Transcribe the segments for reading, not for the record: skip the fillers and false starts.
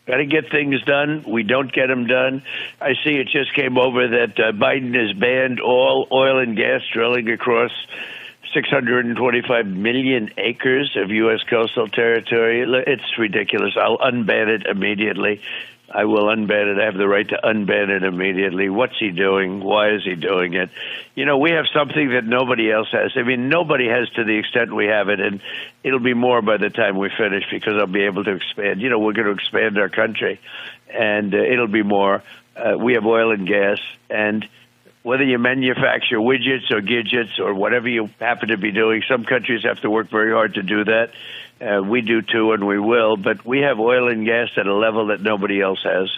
Got to get things done. We don't get them done. I see it just came over that Biden has banned all oil and gas drilling across 625 million acres of U.S. coastal territory. It's ridiculous. I'll unban it immediately. I will unban it. I have the right to unban it immediately. What's he doing? Why is he doing it? You know, we have something that nobody else has. I mean, nobody has to the extent we have it, and it'll be more by the time we finish because I'll be able to expand. You know, we're going to expand our country, and it'll be more. We have oil and gas, and whether you manufacture widgets or gadgets or whatever you happen to be doing, some countries have to work very hard to do that. We do too, and we will. But we have oil and gas at a level that nobody else has,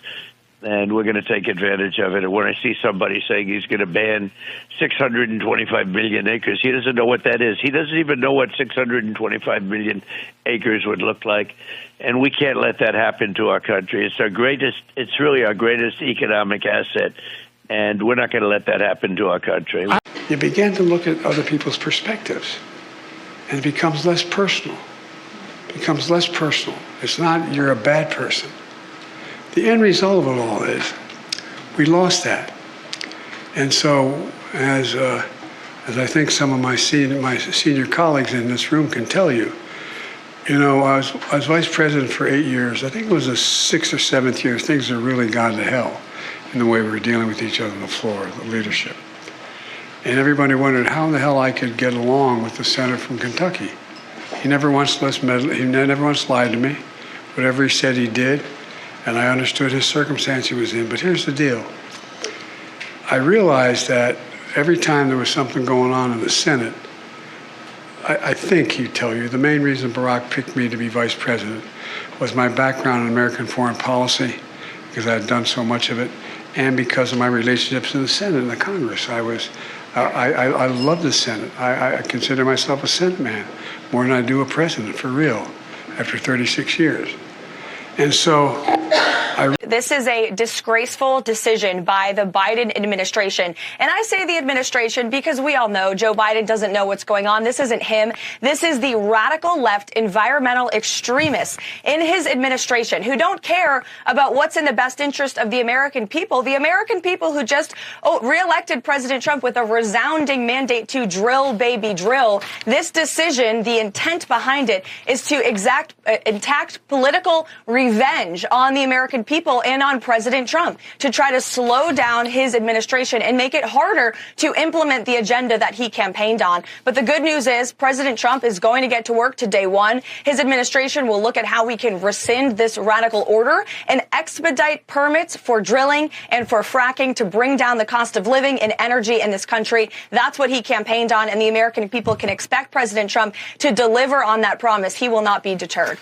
and we're going to take advantage of it. And when I see somebody saying he's going to ban 625 million acres, he doesn't know what that is. He doesn't even know what 625 million acres would look like. And we can't let that happen to our country. It's our greatest. It's really our greatest economic asset. And we're not going to let that happen to our country. You begin to look at other people's perspectives, and it becomes less personal. It's not you're a bad person. The end result of it all is we lost that. And so, as I think some of my senior colleagues in this room can tell you, you know, I was vice president for 8 years. I think it was the 6th or 7th year. Things have really gone to hell in the way we were dealing with each other on the floor, the leadership. And everybody wondered how in the hell I could get along with the senator from Kentucky. He never once lied to me. Whatever he said, he did. And I understood his circumstance he was in. But here's the deal. I realized that every time there was something going on in the Senate, I think he'd tell you the main reason Barack picked me to be vice president was my background in American foreign policy, because I had done so much of it, and because of my relationships in the Senate and the Congress. I love the Senate. I consider myself a Senate man more than I do a president, for real, after 36 years. And so this is a disgraceful decision by the Biden administration. And I say the administration because we all know Joe Biden doesn't know what's going on. This isn't him. This is the radical left environmental extremists in his administration who don't care about what's in the best interest of the American people who just reelected President Trump with a resounding mandate to drill, baby, drill. This decision, the intent behind it is to exact political revenge on the American people and on President Trump to try to slow down his administration and make it harder to implement the agenda that he campaigned on. But the good news is President Trump is going to get to work to day one. His administration will look at how we can rescind this radical order and expedite permits for drilling and for fracking to bring down the cost of living and energy in this country. That's what he campaigned on, and the American people can expect President Trump to deliver on that promise. He will not be deterred.